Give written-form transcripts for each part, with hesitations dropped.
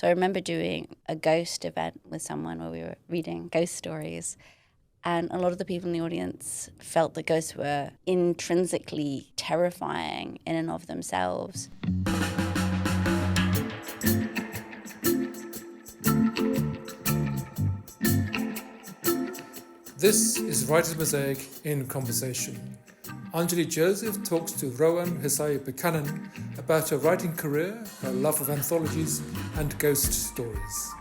So I remember doing a ghost event with someone where we were reading ghost stories. And a lot of the people in the audience felt that ghosts were intrinsically terrifying in and of themselves. This is Writer's Mosaic in Conversation. Anjali Joseph talks to Rowan Hisayo Buchanan about her writing career, her love of anthologies and ghost stories.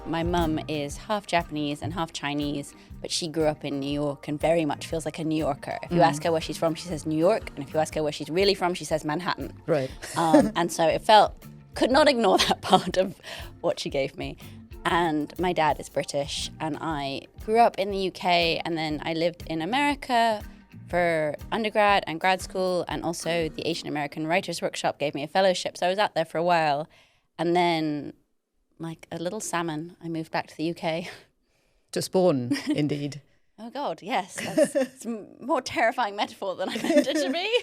My mum is half Japanese and half Chinese, but she grew up in New York and very much feels like a New Yorker. If you ask her where she's from, she says New York, and if you ask her where she's really from, she says Manhattan. Right. And so could not ignore that part of what she gave me. And my dad is British, and I grew up in the UK, and then I lived in America for undergrad and grad school, and also the Asian American Writers Workshop gave me a fellowship, so I was out there for a while. And then, like a little salmon, I moved back to the UK. To spawn, indeed. Oh God, yes. It's a more terrifying metaphor than I meant it to be.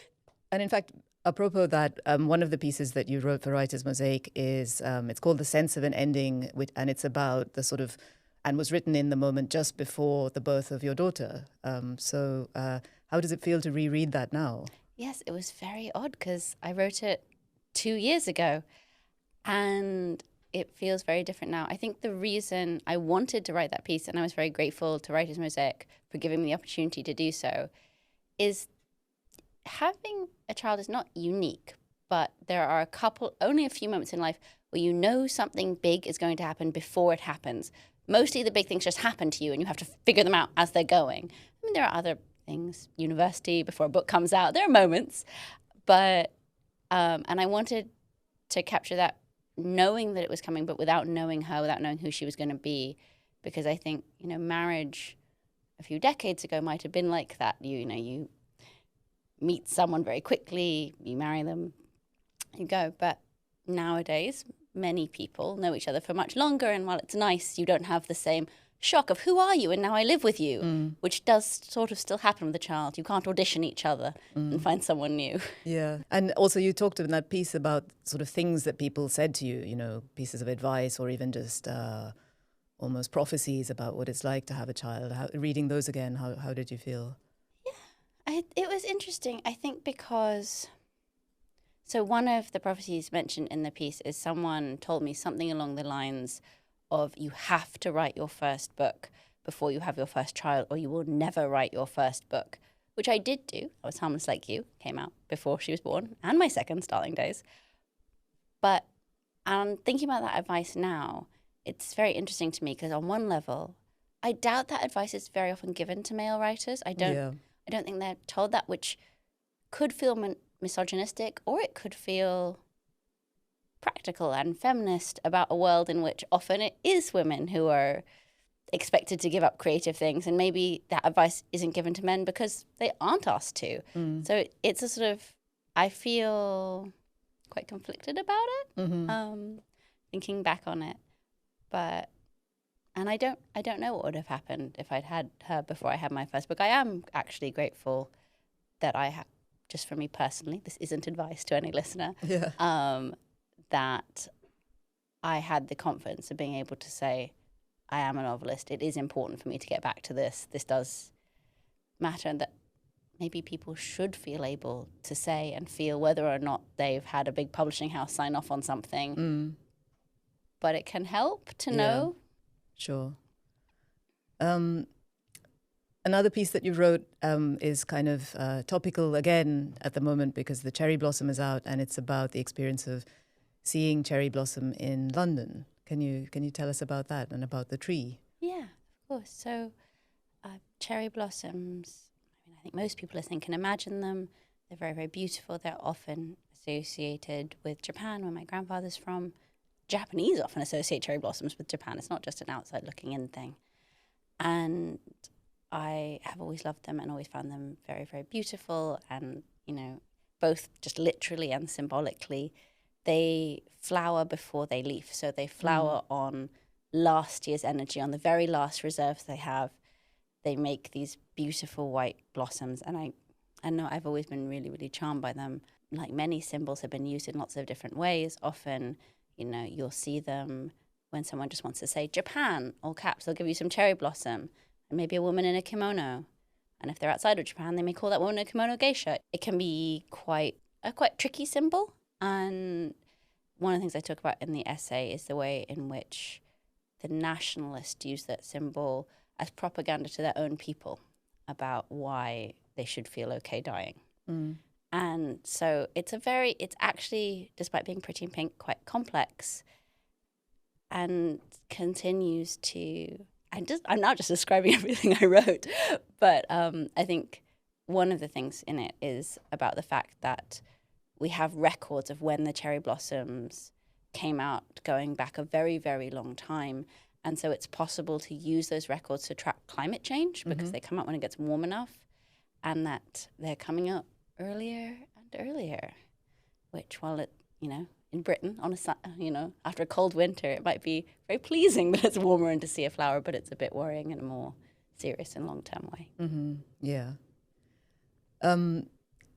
And in fact, apropos that, one of the pieces that you wrote for Writer's Mosaic is, it's called The Sense of an Ending, and it's about the sort of, and was written in the moment just before the birth of your daughter. So how does it feel to reread that now? Yes, it was very odd because I wrote it 2 years ago and it feels very different now. I think the reason I wanted to write that piece, and I was very grateful to Writer's Mosaic for giving me the opportunity to do so, is having a child is not unique, but there are only a few moments in life where you know something big is going to happen before it happens. Mostly the big things just happen to you and you have to figure them out as they're going. I mean, there are other things, university, before a book comes out, there are moments, but, and I wanted to capture that knowing that it was coming, but without knowing her, without knowing who she was going to be, because I think, marriage a few decades ago might have been like that. You meet someone very quickly, you marry them, you go. But nowadays, many people know each other for much longer, and while it's nice, you don't have the same shock of who are you and now I live with you, which does sort of still happen with a child. You can't audition each other and find someone new. Yeah. And also you talked in that piece about sort of things that people said to you, pieces of advice or even just almost prophecies about what it's like to have a child. Reading those again, how did you feel? It was interesting, I think, because so one of the prophecies mentioned in the piece is someone told me something along the lines of you have to write your first book before you have your first child or you will never write your first book, which I did do. I was Harmless Like You, came out before she was born, and my second, Starling Days. But thinking about that advice now, it's very interesting to me because on one level, I doubt that advice is very often given to male writers. I don't think they're told that, which could feel misogynistic, or it could feel practical and feminist about a world in which often it is women who are expected to give up creative things, and maybe that advice isn't given to men because they aren't asked to. So it's a sort of, I feel quite conflicted about it, thinking back on it. And I don't know what would have happened if I'd had her before I had my first book. I am actually grateful that just for me personally, this isn't advice to any listener, that I had the confidence of being able to say, I am a novelist. It is important for me to get back to this. This does matter, and that maybe people should feel able to say and feel whether or not they've had a big publishing house sign off on something. But it can help to know. Sure. Another piece that you wrote is kind of topical again at the moment because the cherry blossom is out, and it's about the experience of seeing cherry blossom in London. Can you tell us about that and about the tree? Yeah, of course. So cherry blossoms, I think most people listening can imagine them. They're very, very beautiful. They're often associated with Japan, where my grandfather's from. Japanese often associate cherry blossoms with Japan. It's not just an outside looking in thing. And I have always loved them and always found them very, very beautiful. And, both just literally and symbolically, they flower before they leaf. So they flower on last year's energy, on the very last reserves they have. They make these beautiful white blossoms. And And no, I've always been really, really charmed by them. Like many symbols have been used in lots of different ways. Often, you'll see them when someone just wants to say Japan, all caps, they'll give you some cherry blossom and maybe a woman in a kimono. And if they're outside of Japan, they may call that woman a kimono geisha. It can be quite a tricky symbol. And one of the things I talk about in the essay is the way in which the nationalists use that symbol as propaganda to their own people about why they should feel okay dying. And so it's actually, despite being pretty in pink, quite complex, and continues to, I'm now just describing everything I wrote, but I think one of the things in it is about the fact that we have records of when the cherry blossoms came out going back a very, very long time. And so it's possible to use those records to track climate change because they come out when it gets warm enough, and that they're coming out earlier and earlier, which while it, in Britain on after a cold winter, it might be very pleasing that it's warmer and to see a flower, but it's a bit worrying in a more serious and long-term way. Yeah.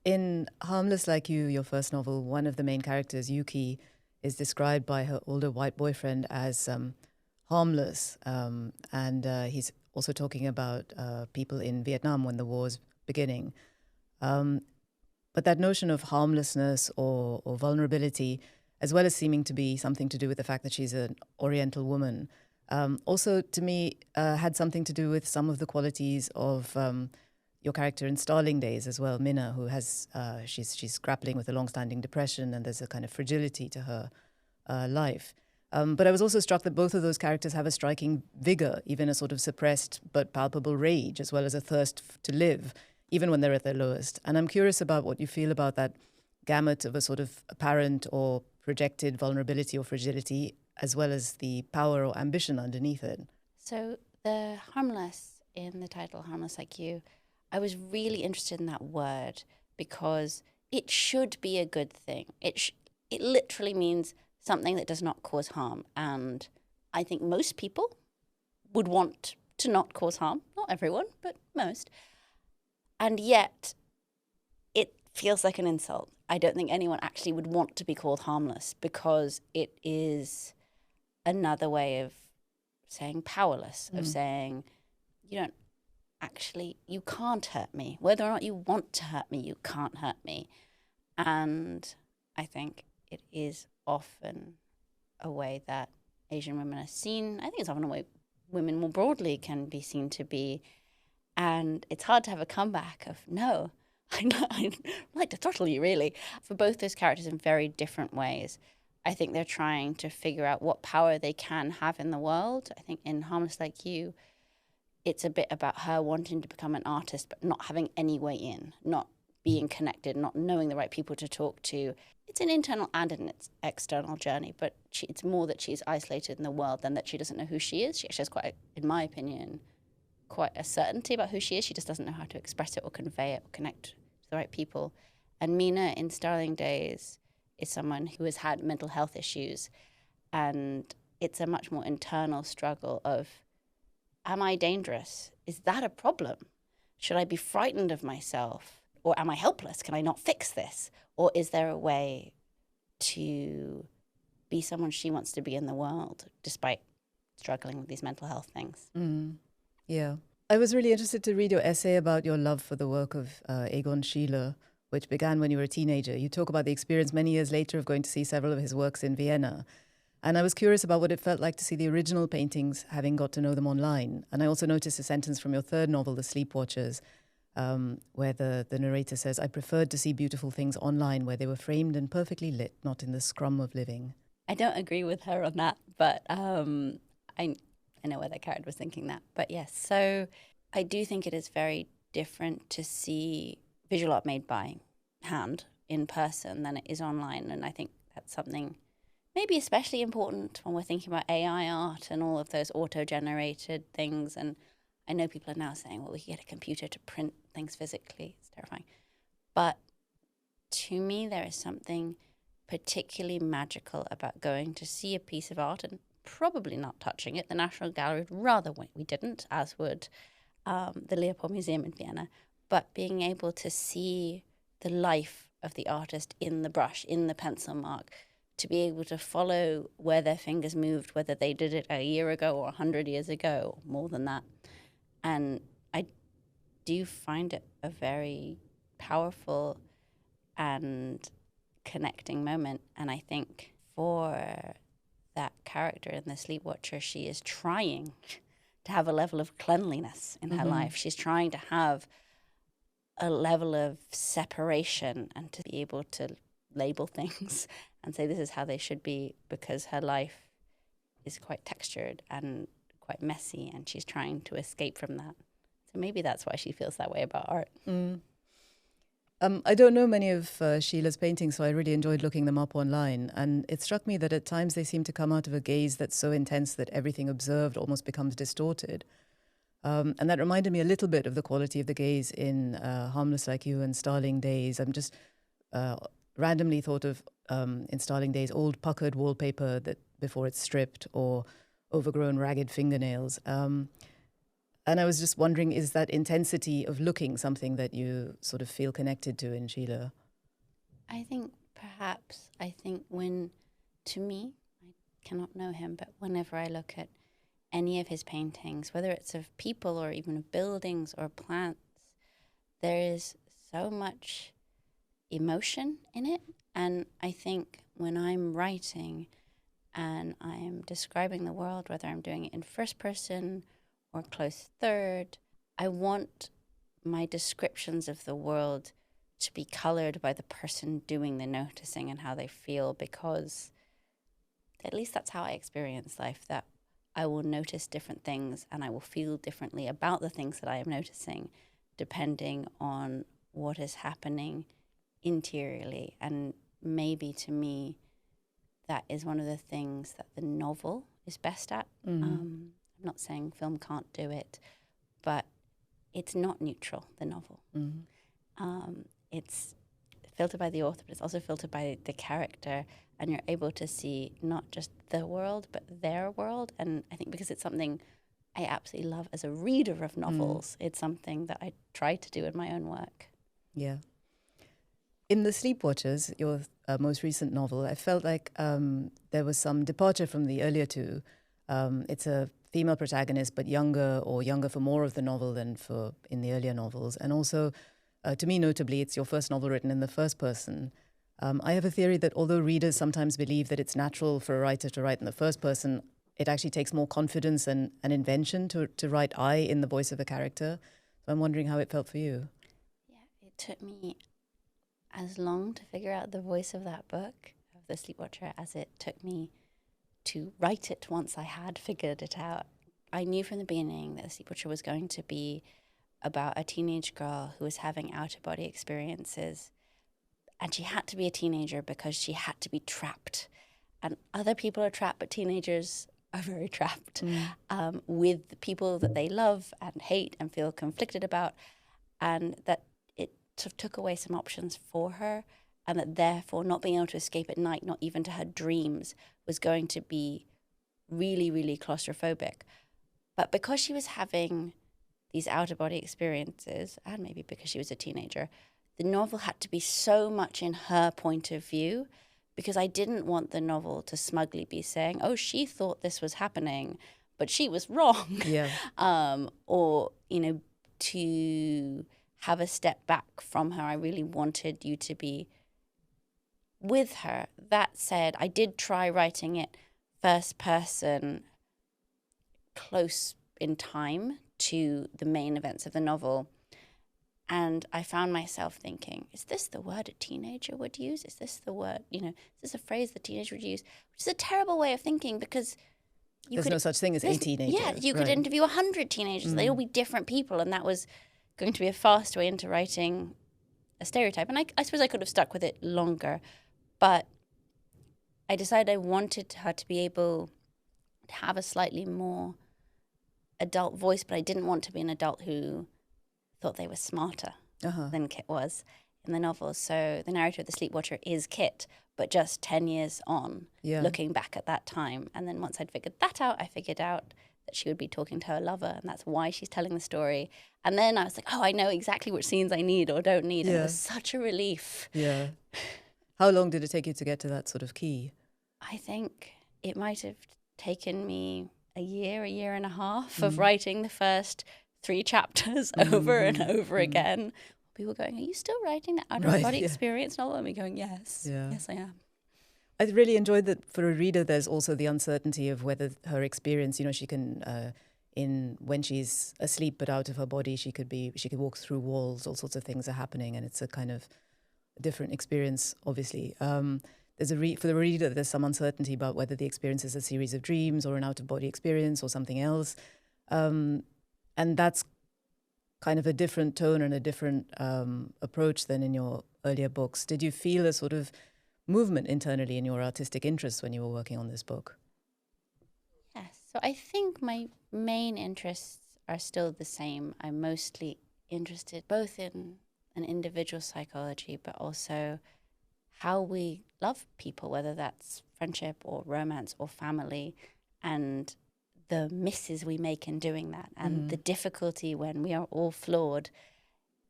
In Harmless Like You, your first novel, one of the main characters, Yuki, is described by her older white boyfriend as harmless. And he's also talking about people in Vietnam when the war's beginning. But that notion of harmlessness or vulnerability, as well as seeming to be something to do with the fact that she's an Oriental woman, also to me had something to do with some of the qualities of your character in Starling Days as well, Minna, who has she's grappling with a long-standing depression, and there's a kind of fragility to her life. But I was also struck that both of those characters have a striking vigor, even a sort of suppressed but palpable rage, as well as a thirst to live, even when they're at their lowest. And I'm curious about what you feel about that gamut of a sort of apparent or projected vulnerability or fragility, as well as the power or ambition underneath it. So the harmless in the title, Harmless Like You, I was really interested in that word because it should be a good thing. It literally means something that does not cause harm. And I think most people would want to not cause harm. Not everyone, but most. And yet it feels like an insult. I don't think anyone actually would want to be called harmless because it is another way of saying powerless, of saying you can't hurt me. Whether or not you want to hurt me, you can't hurt me. And I think it is often a way that Asian women are seen. I think it's often a way women more broadly can be seen to be. And it's hard to have a comeback of, no, I'd like to throttle you, really. For both those characters in very different ways, I think they're trying to figure out what power they can have in the world. I think in Harmless Like You, it's a bit about her wanting to become an artist, but not having any way in, not being connected, not knowing the right people to talk to. It's an internal and an external journey, but it's more that she's isolated in the world than that she doesn't know who she is. She actually has quite, in my opinion, quite a certainty about who she is. She just doesn't know how to express it or convey it or connect to the right people. And Mina in Starling Days is someone who has had mental health issues, and it's a much more internal struggle of, am I dangerous? Is that a problem? Should I be frightened of myself? Or am I helpless? Can I not fix this? Or is there a way to be someone she wants to be in the world despite struggling with these mental health things? Yeah. I was really interested to read your essay about your love for the work of Egon Schiele, which began when you were a teenager. You talk about the experience many years later of going to see several of his works in Vienna. And I was curious about what it felt like to see the original paintings, having got to know them online. And I also noticed a sentence from your third novel, The Sleepwatchers, where the narrator says, I preferred to see beautiful things online where they were framed and perfectly lit, not in the scrum of living. I don't agree with her on that, but I know where that character was thinking that. But yes, so I do think it is very different to see visual art made by hand in person than it is online. And I think that's something maybe especially important when we're thinking about AI art and all of those auto-generated things. And I know people are now saying, well, we can get a computer to print things physically. It's terrifying. But to me, there is something particularly magical about going to see a piece of art and probably not touching it. The National Gallery would rather we didn't, as would the Leopold Museum in Vienna. but being able to see the life of the artist in the brush, in the pencil mark, to be able to follow where their fingers moved, whether they did it a year ago or 100 years ago, or more than that. And I do find it a very powerful and connecting moment. And I think for that character in The Sleepwatcher, she is trying to have a level of cleanliness in her life. She's trying to have a level of separation and to be able to label things and say this is how they should be, because her life is quite textured and quite messy, and she's trying to escape from that. So maybe that's why she feels that way about art. I don't know many of Sheila's paintings, so I really enjoyed looking them up online. And it struck me that at times they seem to come out of a gaze that's so intense that everything observed almost becomes distorted. And that reminded me a little bit of the quality of the gaze in Harmless Like You and Starling Days. I'm just randomly thought of, in Starling Days, old puckered wallpaper that before it's stripped, or overgrown ragged fingernails. And I was just wondering, is that intensity of looking something that you sort of feel connected to in Sheila? I think when, to me, I cannot know him, but whenever I look at any of his paintings, whether it's of people or even of buildings or plants, there is so much emotion in it. And I think when I'm writing and I'm describing the world, whether I'm doing it in first person or close third, I want my descriptions of the world to be colored by the person doing the noticing and how they feel, because at least that's how I experience life, that I will notice different things and I will feel differently about the things that I am noticing depending on what is happening interiorly. And maybe to me, that is one of the things that the novel is best at. I'm not saying film can't do it, but it's not neutral, the novel. It's filtered by the author, but it's also filtered by the character, and you're able to see not just the world, but their world. And I think because it's something I absolutely love as a reader of novels, it's something that I try to do in my own work. Yeah. In The Sleepwatchers, your most recent novel, I felt like there was some departure from the earlier two. It's a female protagonist, but younger for more of the novel than for in the earlier novels. And also, to me notably, it's your first novel written in the first person. I have a theory that although readers sometimes believe that it's natural for a writer to write in the first person, it actually takes more confidence and invention to write I in the voice of a character. So I'm wondering how it felt for you. Yeah, it took me as long to figure out the voice of that book, of The Sleepwatcher, as it took me to write it once I had figured it out. I knew from the beginning that The Sleepwatcher was going to be about a teenage girl who was having out-of-body experiences. And she had to be a teenager because she had to be trapped. And other people are trapped, but teenagers are very trapped with the people that they love and hate and feel conflicted about. And that it sort of took away some options for her. And that therefore not being able to escape at night, not even to her dreams, was going to be really, really claustrophobic. But because she was having these out-of-body experiences, and maybe because she was a teenager, the novel had to be so much in her point of view, because I didn't want the novel to smugly be saying, oh, she thought this was happening, but she was wrong. Yeah. Or, to have a step back from her. I really wanted you to be with her. That said, I did try writing it first person, close in time to the main events of the novel. And I found myself thinking, is this the word a teenager would use? Is this the word, is this a phrase the teenager would use? Which is a terrible way of thinking, because there's no such thing as a teenager. Yeah, you could interview 100 teenagers. They'd all be different people. And that was going to be a fast way into writing a stereotype. And I suppose I could have stuck with it longer. But I decided I wanted her to be able to have a slightly more adult voice, but I didn't want to be an adult who thought they were smarter than Kit was in the novel. So the narrator of The Sleepwatcher is Kit, but just 10 years on, looking back at that time. And then once I'd figured that out, I figured out that she would be talking to her lover, and that's why she's telling the story. And then I was like, oh, I know exactly which scenes I need or don't need. And it was such a relief. Yeah. How long did it take you to get to that sort of key? I think it might have taken me a year and a half of writing the first 3 chapters over and over again. People going, are you still writing that out-of-body experience novel? And me going, yes, yes, I am. I really enjoyed that for a reader, there's also the uncertainty of whether her experience, she can, when she's asleep but out of her body, she could walk through walls, all sorts of things are happening, and it's a kind of different experience, obviously. For the reader, there's some uncertainty about whether the experience is a series of dreams or an out-of-body experience or something else. And that's kind of a different tone and a different approach than in your earlier books. Did you feel a sort of movement internally in your artistic interests when you were working on this book? Yes. So I think my main interests are still the same. I'm mostly interested both in an individual psychology, but also how we love people, whether that's friendship or romance or family, and the misses we make in doing that, and the difficulty when we are all flawed,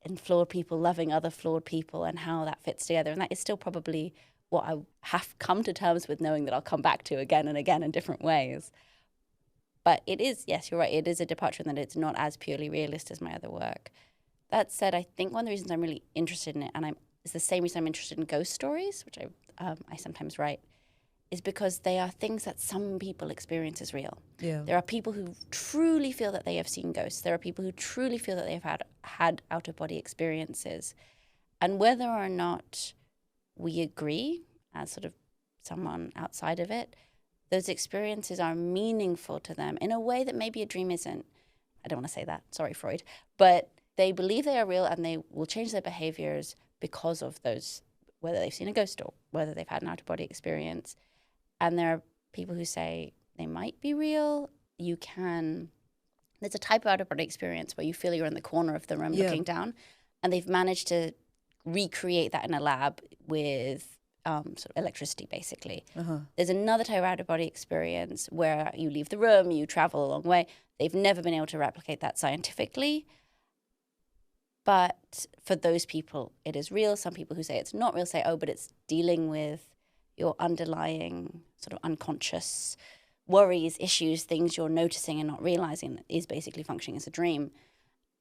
and flawed people loving other flawed people, and how that fits together. And that is still probably what I have come to terms with, knowing that I'll come back to again and again in different ways. But it is, yes, you're right, it is a departure in that it's not as purely realist as my other work. That said, I think one of the reasons I'm really interested in it, and it's the same reason I'm interested in ghost stories, which I sometimes write, is because they are things that some people experience as real. Yeah. There are people who truly feel that they have seen ghosts. There are people who truly feel that they've had out-of-body experiences. And whether or not we agree, as sort of someone outside of it, those experiences are meaningful to them in a way that maybe a dream isn't. I don't want to say that, sorry, Freud. But they believe they are real, and they will change their behaviors because of those, whether they've seen a ghost or whether they've had an out-of-body experience. And there are people who say they might be real. There's a type of out-of-body experience where you feel you're in the corner of the room looking down, and they've managed to recreate that in a lab with sort of electricity, basically. There's another type of out-of-body experience where you leave the room, you travel a long way. They've never been able to replicate that scientifically. But for those people, it is real. Some people who say it's not real say, oh, but it's dealing with your underlying sort of unconscious worries, issues, things you're noticing and not realizing is basically functioning as a dream.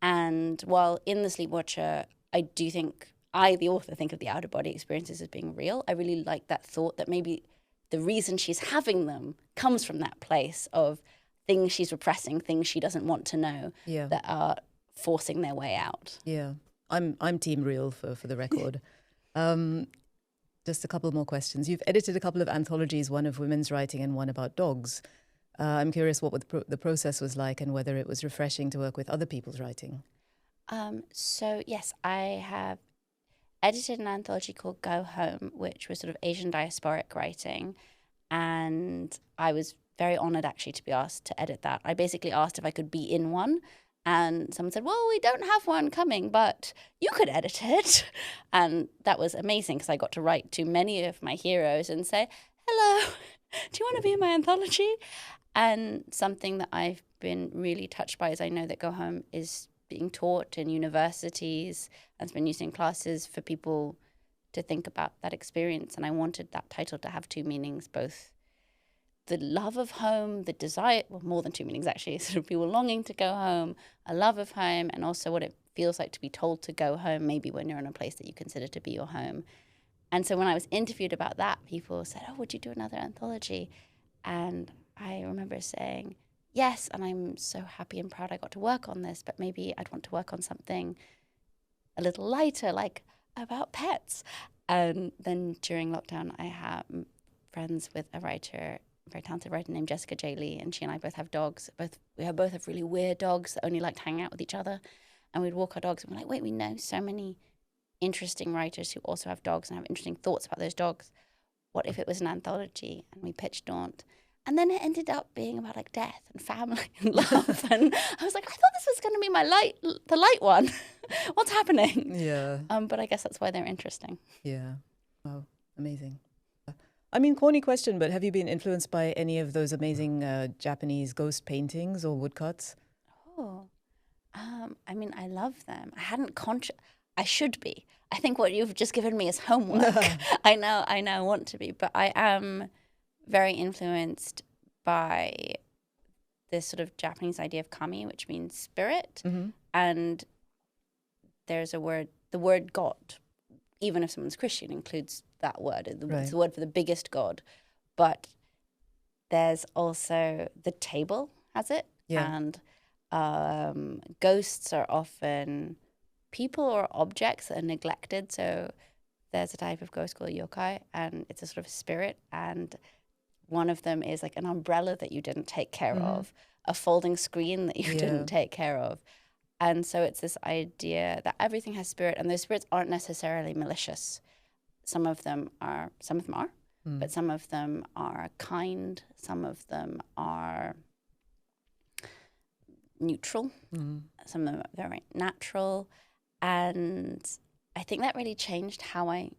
And while in The Sleep Watcher, I do think, the author, think of the out-of-body experiences as being real, I really like that thought that maybe the reason she's having them comes from that place of things she's repressing, things she doesn't want to know that are forcing their way out. Yeah, I'm team real for the record. Just a couple more questions. You've edited a couple of anthologies, one of women's writing and one about dogs. I'm curious what the process was like and whether it was refreshing to work with other people's writing. So yes, I have edited an anthology called Go Home, which was sort of Asian diasporic writing. And I was very honored actually to be asked to edit that. I basically asked if I could be in one. And someone said, well, we don't have one coming, but you could edit it. And that was amazing because I got to write to many of my heroes and say, hello, do you want to be in my anthology? And something that I've been really touched by is I know that Go Home is being taught in universities and it's been used in classes for people to think about that experience. And I wanted that title to have 2 meanings, both the love of home, the desire, well, more than 2 meanings actually, sort of people longing to go home, a love of home, and also what it feels like to be told to go home, maybe when you're in a place that you consider to be your home. And so when I was interviewed about that, people said, oh, would you do another anthology? And I remember saying, yes, and I'm so happy and proud I got to work on this, but maybe I'd want to work on something a little lighter, like about pets. And then during lockdown, I have friends with a very talented writer named Jessica J. Lee, and she and I both have dogs. We both have really weird dogs that only like to hang out with each other. And we'd walk our dogs and we're like, wait, we know so many interesting writers who also have dogs and have interesting thoughts about those dogs. What if it was an anthology? And we pitched Daunt. And then it ended up being about like death and family and love. And I was like, I thought this was going to be the light one. What's happening? Yeah. But I guess that's why they're interesting. Yeah. Wow. Amazing. I mean, corny question, but have you been influenced by any of those amazing Japanese ghost paintings or woodcuts? Oh, I mean, I love them. I should be. I think what you've just given me is homework. I now want to be, but I am very influenced by this sort of Japanese idea of kami, which means spirit. Mm-hmm. And there's the word God, even if someone's Christian, includes that word. It's the word for the biggest God. But there's also the table has it. Yeah. And ghosts are often people or objects that are neglected. So there's a type of ghost called yokai, and it's a sort of spirit. And one of them is like an umbrella that you didn't take care of, a folding screen that you didn't take care of. And so it's this idea that everything has spirit, and those spirits aren't necessarily malicious. Some of them are, but some of them are kind. Some of them are neutral. Some of them are very natural. And I think that really changed how I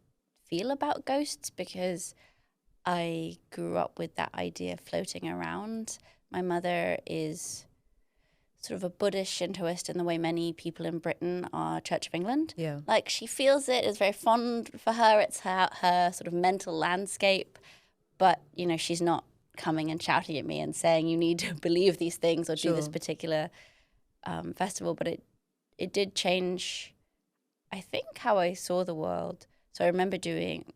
feel about ghosts, because I grew up with that idea floating around. My mother is sort of a Buddhist Shintoist in the way many people in Britain are Church of England. Yeah. Like, she feels it, is very fond for her. It's her sort of mental landscape. But, you know, she's not coming and shouting at me and saying you need to believe these things or do this particular festival. But it did change, I think, how I saw the world. So I remember doing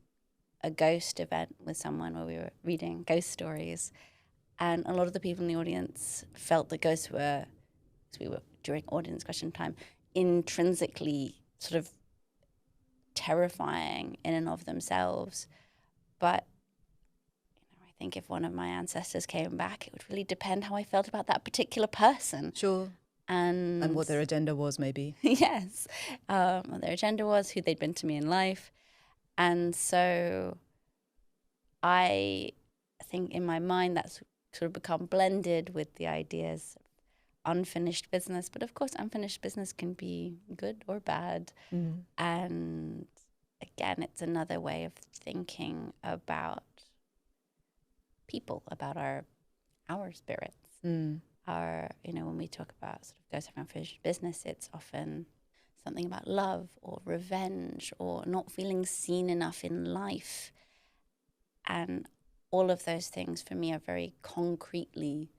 a ghost event with someone where we were reading ghost stories, and a lot of the people in the audience felt that ghosts were, as we were during audience question time, intrinsically sort of terrifying in and of themselves. But I think if one of my ancestors came back, it would really depend how I felt about that particular person. Sure. And what their agenda was, maybe. Yes. What their agenda was, who they'd been to me in life. And so I think in my mind that's sort of become blended with the ideas of unfinished business. But of course, unfinished business can be good or bad. And again, it's another way of thinking about people, about our spirits. When we talk about sort of ghosts of unfinished business, it's often something about love or revenge or not feeling seen enough in life. And all of those things for me are very concretely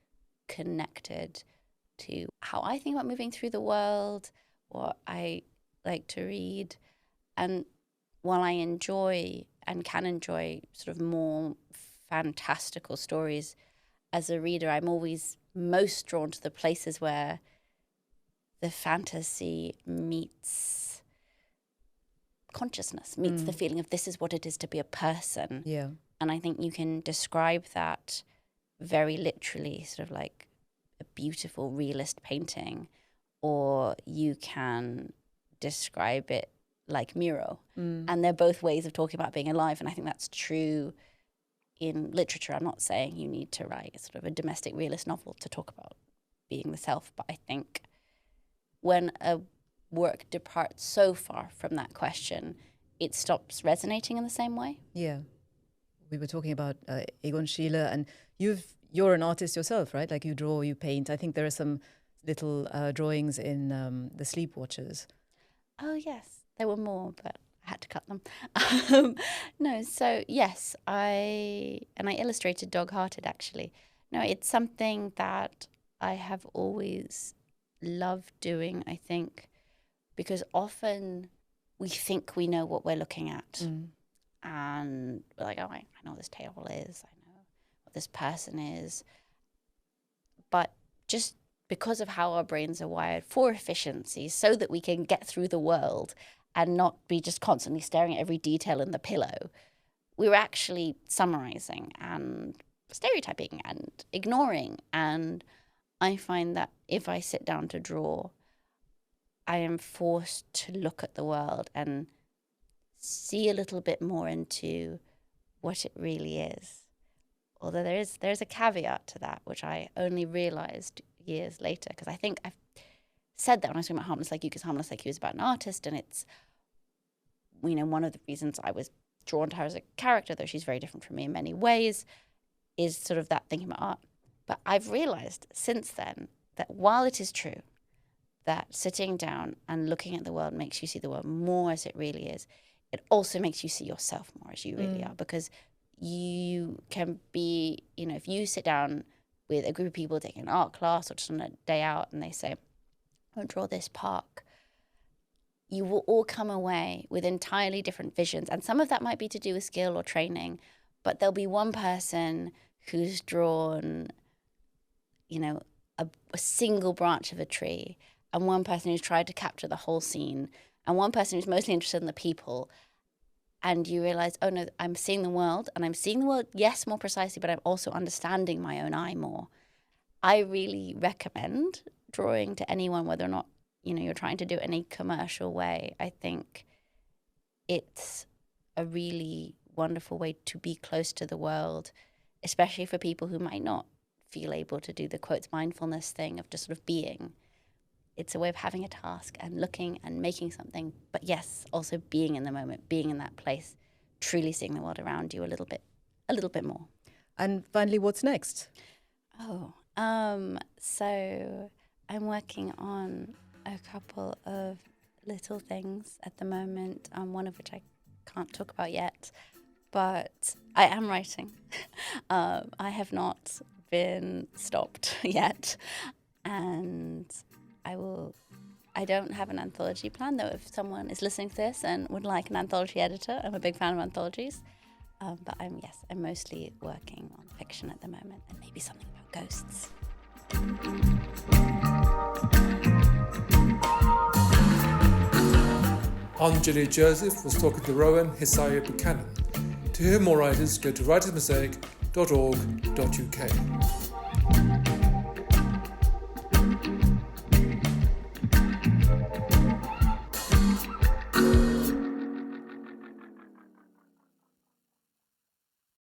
connected to how I think about moving through the world, what I like to read. And while I enjoy and can enjoy sort of more fantastical stories, as a reader, I'm always most drawn to the places where the fantasy meets consciousness, meets the feeling of this is what it is to be a person. Yeah. And I think you can describe that very literally, sort of like a beautiful realist painting, or you can describe it like Miro. And they're both ways of talking about being alive. And I think that's true in literature. I'm not saying you need to write sort of a domestic realist novel to talk about being the self, but I think when a work departs so far from that question, it stops resonating in the same way. Yeah. We were talking about Egon Schiele, and you're an artist yourself, right? Like, you draw, you paint. I think there are some little drawings in The Sleepwatchers. Oh, yes. There were more, but I had to cut them. No, so yes, I illustrated Dog Hearted, actually. No, it's something that I have always loved doing, I think, because often we think we know what we're looking at. And we're like, oh, I know what this table is. I know what this person is. But just because of how our brains are wired for efficiency, so that we can get through the world and not be just constantly staring at every detail in the pillow, we were actually summarizing and stereotyping and ignoring. And I find that if I sit down to draw, I am forced to look at the world and see a little bit more into what it really is. Although there's a caveat to that, which I only realized years later, because I think I've said that when I was talking about Harmless Like You, because Harmless Like You is about an artist, and it's, one of the reasons I was drawn to her as a character, though she's very different from me in many ways, is sort of that thinking about art. But I've realized since then that while it is true that sitting down and looking at the world makes you see the world more as it really is, it also makes you see yourself more as you really are, because you can be, if you sit down with a group of people taking an art class or just on a day out and they say, I'll draw this park, you will all come away with entirely different visions. And some of that might be to do with skill or training, but there'll be one person who's drawn, a single branch of a tree, and one person who's tried to capture the whole scene, and one person who's mostly interested in the people. And you realize, oh no, I'm seeing the world, and I'm seeing the world, yes, more precisely, but I'm also understanding my own eye more. I really recommend drawing to anyone, whether or not, you're trying to do it in a commercial way. I think it's a really wonderful way to be close to the world, especially for people who might not feel able to do the quotes mindfulness thing of just sort of being. It's a way of having a task and looking and making something, but yes, also being in the moment, being in that place, truly seeing the world around you a little bit more. And finally, what's next? So I'm working on a couple of little things at the moment, one of which I can't talk about yet, but I am writing. I have not been stopped yet, and I don't have an anthology plan, though if someone is listening to this and would like an anthology editor, I'm a big fan of anthologies. But I'm mostly working on fiction at the moment, and maybe something about ghosts. Anjali Joseph was talking to Rowan Hisayo Buchanan. To hear more writers, go to writersmosaic.org.uk.